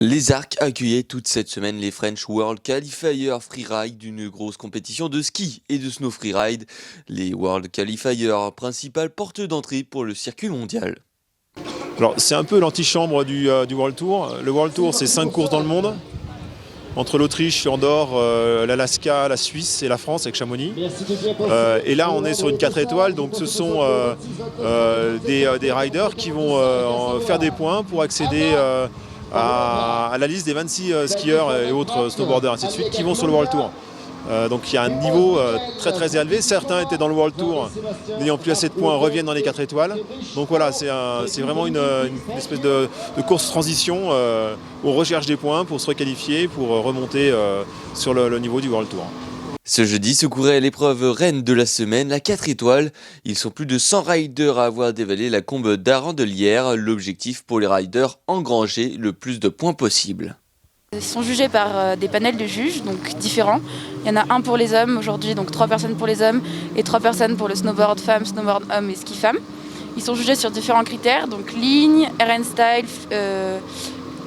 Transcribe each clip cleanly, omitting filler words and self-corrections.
Les Arcs accueillaient toute cette semaine les French World Qualifier Freeride, d'une grosse compétition de ski et de snow freeride. Les World Qualifier, principale porte d'entrée pour le circuit mondial. Alors c'est un peu l'antichambre du World Tour. Le World Tour, c'est 5 courses dans le monde, entre l'Autriche, Andorre, l'Alaska, la Suisse et la France avec Chamonix. Et là on est sur une 4 étoiles, donc ce sont des riders qui vont faire des points pour accéder à la liste des 26 skieurs et autres snowboarders ainsi de suite qui vont sur le World Tour. Donc il y a un niveau très très élevé. Certains étaient dans le World Tour, n'ayant plus assez de points, reviennent dans les 4 étoiles. Donc voilà, c'est vraiment une espèce de course transition. On recherche des points pour se requalifier, pour remonter sur le niveau du World Tour. Ce jeudi se courait l'épreuve reine de la semaine, la 4 étoiles. Ils sont plus de 100 riders à avoir dévalé la combe d'Arandelière. L'objectif pour les riders, engranger le plus de points possible. Ils sont jugés par des panels de juges, donc différents. Il y en a un pour les hommes aujourd'hui, donc 3 personnes pour les hommes et 3 personnes pour le snowboard femmes, snowboard hommes et ski femmes. Ils sont jugés sur différents critères, donc ligne, RN style,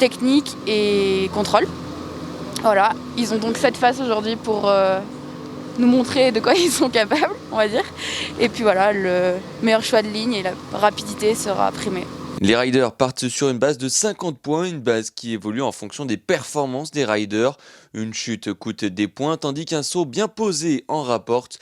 technique et contrôle. Voilà, ils ont donc 7 faces aujourd'hui pour nous montrer de quoi ils sont capables, on va dire. Et puis voilà, le meilleur choix de ligne et la rapidité sera primé. Les riders partent sur une base de 50 points, une base qui évolue en fonction des performances des riders. Une chute coûte des points, tandis qu'un saut bien posé en rapporte.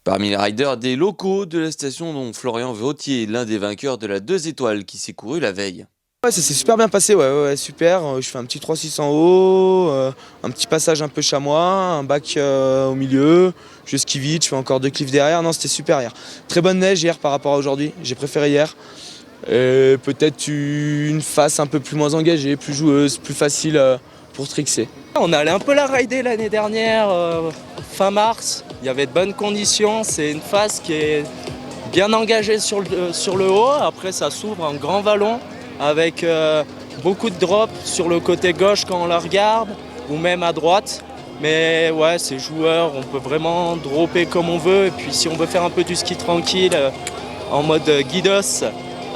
Parmi les riders, des locaux de la station, dont Florian Vautier, l'un des vainqueurs de la 2 étoiles qui s'est couru la veille. Ouais, ça s'est super bien passé, ouais, super. Je fais un petit 3-6 en haut, un petit passage un peu chamois, un bac au milieu. Je skie vite, je fais encore 2 cliffs derrière. Non, c'était super hier. Très bonne neige hier par rapport à aujourd'hui, j'ai préféré hier. Et peut-être une face un peu plus moins engagée, plus joueuse, plus facile pour trixer. On est allé un peu la rider l'année dernière, fin mars. Il y avait de bonnes conditions. C'est une face qui est bien engagée sur le haut. Après, ça s'ouvre un grand vallon avec beaucoup de drops sur le côté gauche quand on la regarde, ou même à droite. Mais ouais, c'est joueur, on peut vraiment dropper comme on veut. Et puis si on veut faire un peu du ski tranquille, en mode guidos,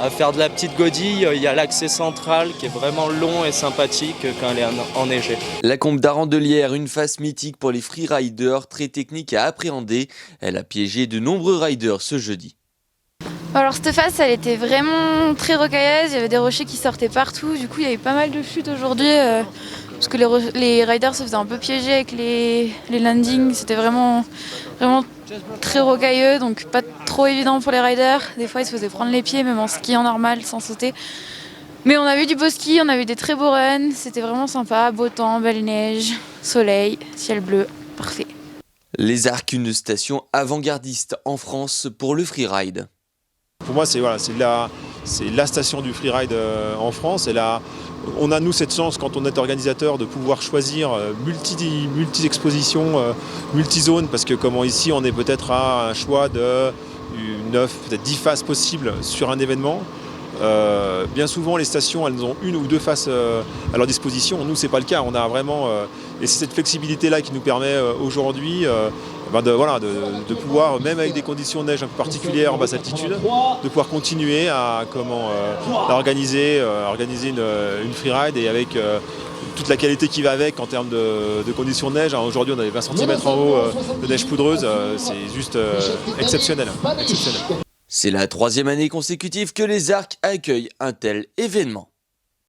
à faire de la petite godille, il y a l'accès central qui est vraiment long et sympathique quand elle est enneigée. La combe d'Arandelière, une face mythique pour les freeriders, très technique à appréhender. Elle a piégé de nombreux riders ce jeudi. Alors cette face, elle était vraiment très rocailleuse, il y avait des rochers qui sortaient partout, du coup il y avait pas mal de chutes aujourd'hui, parce que les riders se faisaient un peu piéger avec les landings, c'était vraiment très rocailleux, donc pas trop évident pour les riders. Des fois ils se faisaient prendre les pieds, même en skiant normal, sans sauter. Mais on a vu du beau ski, on a vu des très beaux runs, c'était vraiment sympa, beau temps, belle neige, soleil, ciel bleu, parfait. Les Arcs, une station avant-gardiste en France pour le freeride. Pour moi, c'est la station du freeride en France. Et là, on a, nous, cette chance, quand on est organisateur, de pouvoir choisir multi-expositions, multi-zones, parce que comme ici, on est peut-être à un choix de 9, peut-être 10 faces possibles sur un événement. Bien souvent, les stations, elles ont 1 ou 2 faces à leur disposition. Nous, c'est pas le cas. On a vraiment, et c'est cette flexibilité-là qui nous permet aujourd'hui de pouvoir, même avec des conditions de neige un peu particulières en basse altitude, de pouvoir continuer à organiser une freeride, et avec toute la qualité qui va avec en termes de conditions de neige. Aujourd'hui, on avait 20 cm en haut de neige poudreuse. C'est juste exceptionnel. C'est la 3e année consécutive que les Arcs accueillent un tel événement.